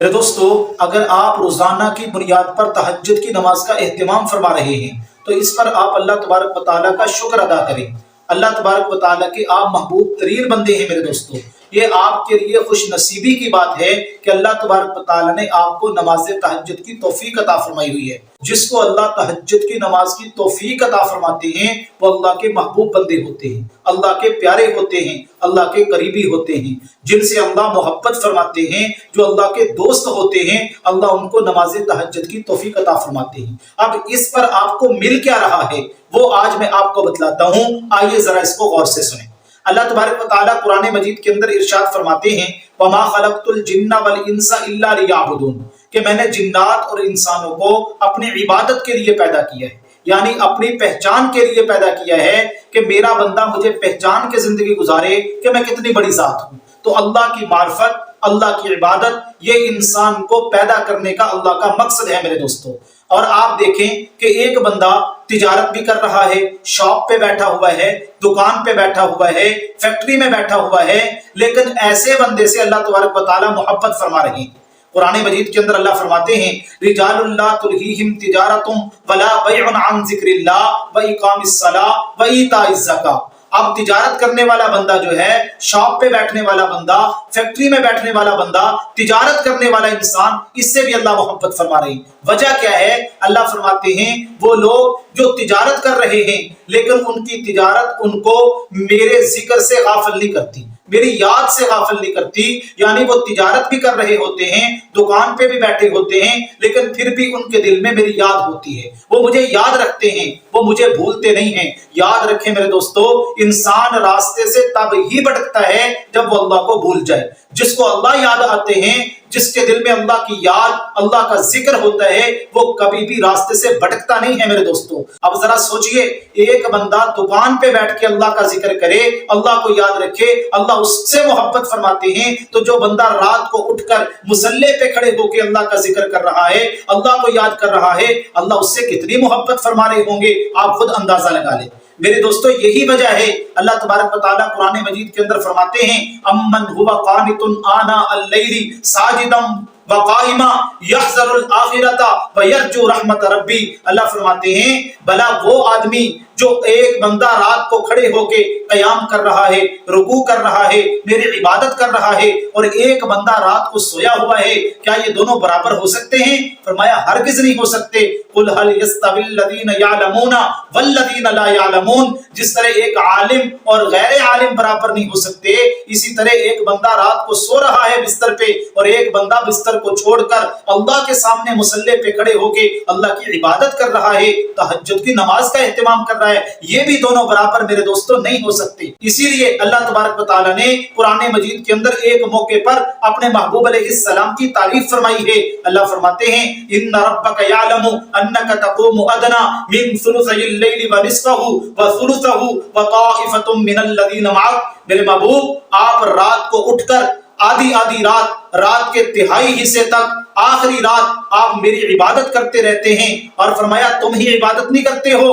मेरे दोस्तों, अगर आप रोजाना की बुनियाद पर तहज्जुद की नमाज का एहतमाम फरमा रहे हैं तो इस पर आप अल्लाह तबारक व तआला का शुक्र अदा करें। अल्लाह तबारक व तआला के आप महबूब तरीन बंदे हैं मेरे दोस्तों। ये आपके लिए खुश नसीबी की बात है कि अल्लाह तबारक व तआला ने आपको नमाज तहज्जुद की तौफीक अता फरमाई हुई है। जिसको अल्लाह तहज्जुद की नमाज की तौफीक अता फरमाते हैं वो अल्लाह के महबूब बंदे होते हैं, अल्लाह के प्यारे होते हैं, अल्लाह के करीबी होते हैं, जिनसे अल्लाह मोहब्बत फरमाते हैं, जो अल्लाह के दोस्त होते हैं। अल्लाह उनको नमाज तहज्जुद की तौफीक अता फरमाते हैं। अब इस पर आपको मिल क्या रहा है वो आज मैं आपको बतलाता हूँ। आइए जरा इसको गौर से सुनें। अल्लाह तबारक व तआला कुरान मजीद के अंदर इरशाद फरमाते हैं, वमा खलक़तुल जिन्ना वल इंसा इल्ला लियअबुदून, कि मैंने जिन्नात और इंसानों को अपनी इबादत के लिए पैदा किया है, यानी अपनी पहचान के लिए पैदा किया है कि मेरा बंदा मुझे पहचान के जिंदगी गुजारे कि मैं कितनी बड़ी जात हूँ। तो अल्लाह की मार्फत, अल्लाह की इबादत, ये इंसान को पैदा करने का अल्लाह का मकसद है मेरे दोस्तों। और आप देखें कि एक बंदा तिजारत भी कर रहा है, शॉप पे बैठा हुआ है, दुकान पे बैठा हुआ है, फैक्ट्री में बैठा हुआ है, लेकिन ऐसे बंदे से अल्लाह तबारक व तआला मोहब्बत फरमा रहे हैं। कुरान मजीद के अंदर अल्लाह फरमाते हैं, रिजालुन ला तुल्हीहिम तिजारतुम वला बैउन अन ज़िक्रिल्लाह व इकामिस सलाह व ईताइज़ ज़कात। अब तिजारत करने वाला बंदा जो है, शॉप पे बैठने वाला बंदा, फैक्ट्री में बैठने वाला बंदा, तिजारत करने वाला इंसान, इससे भी अल्लाह मोहब्बत फरमा रहे हैं। वजह क्या है? अल्लाह फरमाते हैं वो लोग जो तिजारत कर रहे हैं लेकिन उनकी तिजारत उनको मेरे जिक्र से गाफिल नहीं करती, मेरी याद से गाफिल नहीं करती। यानी वो तिजारत भी कर रहे होते हैं, दुकान पे भी बैठे होते हैं, लेकिन फिर भी उनके दिल में मेरी याद होती है, वो मुझे याद रखते हैं, वो मुझे भूलते नहीं हैं। याद रखें मेरे दोस्तों, इंसान रास्ते से तब ही भटकता है जब वो अल्लाह को भूल जाए। जिसको अल्लाह याद आते हैं, जिसके दिल में अल्लाह की याद, अल्लाह का जिक्र होता है, वो कभी भी रास्ते से भटकता नहीं है मेरे दोस्तों। अब जरा सोचिए, एक बंदा दुकान पे बैठ के अल्लाह का जिक्र करे, अल्लाह को याद रखे, अल्लाह उससे मोहब्बत फरमाते हैं। तो जो बंदा रात को उठकर मुसल्ले पे खड़े होकर अल्लाह का जिक्र कर रहा है, अल्लाह को याद कर रहा है, अल्लाह उससे कितनी मोहब्बत फरमा रहे होंगे, आप खुद अंदाजा लगा लें। मेरे दोस्तों, यही वजह है अल्लाह तबारक व तआला कुरान मजीद के अंदर फरमाते हैं, अम्मन हुवा कानितुन आना अल-लैली साजिदम व काइमा यहज़रुल आखिरता व यरजू रहमत रब्बी। अल्लाह फरमाते हैं, भला वो आदमी जो एक बंदा रात को खड़े होके कयाम कर रहा है, रुकू कर रहा है, मेरी इबादत कर रहा है, और एक बंदा रात को सोया हुआ है, क्या ये दोनों बराबर हो सकते हैं? फरमाया हरगिज़ नहीं हो सकते। कुल हल यस्तविल लदीन यअलमूना वल लदीन ला यअलमून। जिस तरह एक आलिम और गैर आलिम बराबर नहीं हो सकते, इसी तरह एक बंदा रात को सो रहा है बिस्तर पे और एक बंदा बिस्तर को छोड़कर अल्लाह के सामने मुसल्ले पे खड़े होके अल्लाह की इबादत कर रहा है, तहज्जुद की नमाज का एहतमाम कर रहा है, ये भी दोनों बराबर मेरे दोस्तों नहीं हो सकते। इसीलिए अल्लाह तबारक व तआला ने कुरान मजीद के अंदर एक मौके पर अपने महबूब अलैहिस्सलाम की तारीफ फरमाई है। अल्लाह फरमाते हैं, इन्ना रब्बका यअलमु अन्नका तक़ूमु अदना मिन सुलुसिल लैलि व निस्फहु व सुलुसहु व ताइफतुम मिनल लदीना मअक। मेरे महबूब, आप रात को उठकर आधी आधी रात के तिहाई हिस्से तक, आखिरी रात आप मेरी इबादत करते रहते हैं। और फरमाया तुम ही इबादत नहीं करते हो,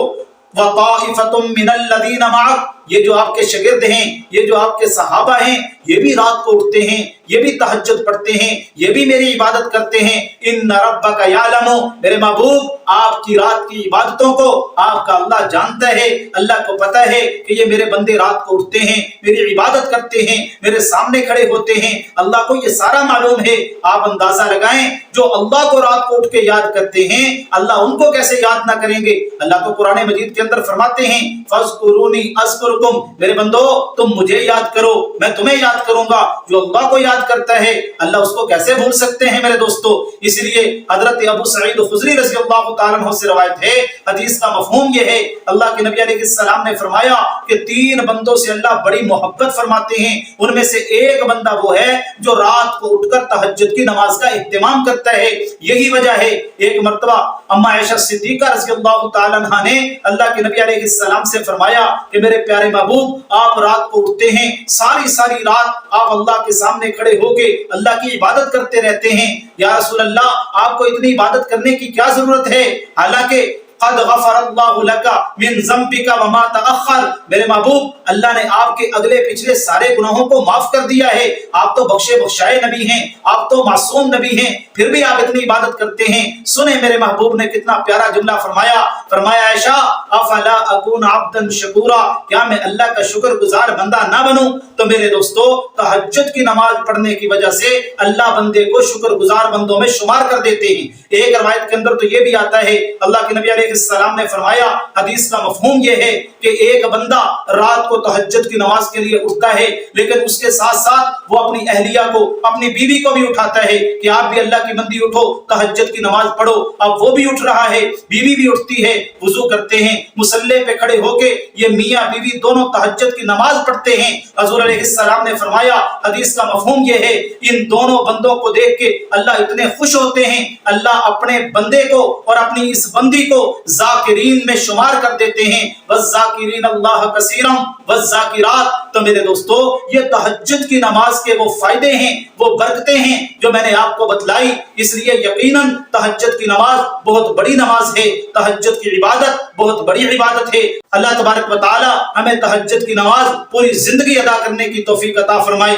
वताइफतुम मिनल लदीना मअक, ये जो आपके शागिर्द हैं, ये जो आपके सहाबा हैं, ये भी रात को उठते हैं, ये भी तहज्जुद पढ़ते हैं, ये भी मेरी इबादत करते हैं। इन्ना रब्बका यअलमु, मेरे महबूब, आपकी रात की इबादतों को आपका अल्लाह जानता है। अल्लाह को पता है कि ये मेरे बंदे रात को उठते हैं, मेरी इबादत करते हैं, मेरे सामने खड़े होते हैं। अल्लाह को ये सारा मालूम है। आप अंदाजा लगाएं, जो अल्लाह को रात को उठ के याद करते हैं, अल्लाह उनको कैसे याद ना करेंगे। अल्लाह को कुरान मजीद के अंदर फरमाते हैं, फज़कुरूनी अज़कुरुकुम, मेरे बंदो तुम मुझे याद करो, मैं तुम्हें याद करूंगा। जो अल्लाह को याद करता है, अल्लाह उसको कैसे भूल सकते हैं मेरे दोस्तों। इसलिए हजरत अबू सईद खुदरी रज़ी अल्लाह तआला अन्हु से रवायत है, हदीस का मफहूम ये है, अल्लाह के नबी अलैहिस्सलाम ने फरमाया कि 3 बंदों से अल्लाह बड़ी मोहब्बत फरमाते हैं। उनमें से एक बंदा वो है जो रात को उठकर तहज्जुद की नमाज का इत्तिमाम करता है। यही वजह है, एक मर्तबा अम्मा आयशा सिद्दीका रज़ी अल्लाह तआला अन्हा ने अल्लाह के नबी अलैहिस्सलाम से फरमाया कि मेरे प्यारे महबूब, आप रात को उठते हैं, सारी सारी रात आप अल्लाह के सामने खड़े होके अल्लाह की इबादत करते रहते हैं। या रसूल अल्लाह, आपको इतनी इबादत करने की क्या जरूरत है? हालांकि قد غفر اللہ لک من ذنبک وما تأخر، میرے محبوب اللہ نے آپ کے اگلے پچھلے سارے گناہوں کو معاف کر دیا ہے، آپ تو بخشے بخشائے نبی ہیں، آپ تو معصوم نبی ہیں، پھر بھی آپ اتنی عبادت کرتے ہیں۔ سنیں میرے محبوب نے کتنا پیارا جملہ فرمایا، فرمایا عائشہ افلا اکون عبدا شکورا، کیا میں اللہ کا شکر گزار بندہ نہ بنوں؟ تو میرے دوستو تہجد کی نماز پڑھنے کی وجہ سے اللہ بندے کو شکر گزار بندوں میں شمار کر دیتے ہیں۔ ایک روایت کے اندر تو یہ بھی آتا ہے، اللہ کے نبی علیہ السلام نے فرمایا، حدیث کا مفہوم یہ ہے کہ ایک بندہ رات کو تہجد کی نماز کے لیے اٹھتا ہے، لیکن اس کے ساتھ ساتھ وہ اپنی اہلیہ کو، اپنی بیوی کو بھی اٹھاتا ہے کہ آپ بھی اللہ کی بندی اٹھو، تہجد کی نماز پڑھو۔ اب وہ بھی اٹھ رہا ہے، بیوی بھی اٹھتی ہے، وضو کرتے ہیں، مصلی پہ کھڑے ہو کے یہ میاں بیوی دونوں تہجد کی نماز پڑھتے ہیں۔ حضور علیہ السلام نے فرمایا، حدیث کا مفہوم یہ ہے، ان دونوں بندوں کو دیکھ کے اللہ اتنے خوش ہوتے ہیں، اللہ اپنے بندے کو اور اپنی اس بندی کو ذاکرین میں شمار کر دیتے ہیں، والذاکرین اللہ کثیرا والذاکرات۔ تو میرے دوستو یہ تہجد کی نماز کے وہ فائدے ہیں، وہ برکتیں ہیں جو میں نے آپ کو بتلائی، اس لیے یقیناً تہجد کی نماز بہت بڑی نماز ہے، تہجد کی عبادت بہت بڑی عبادت ہے۔ اللہ تبارک و تعالی ہمیں تہجد کی نماز پوری زندگی ادا کرنے کی توفیق عطا فرمائے۔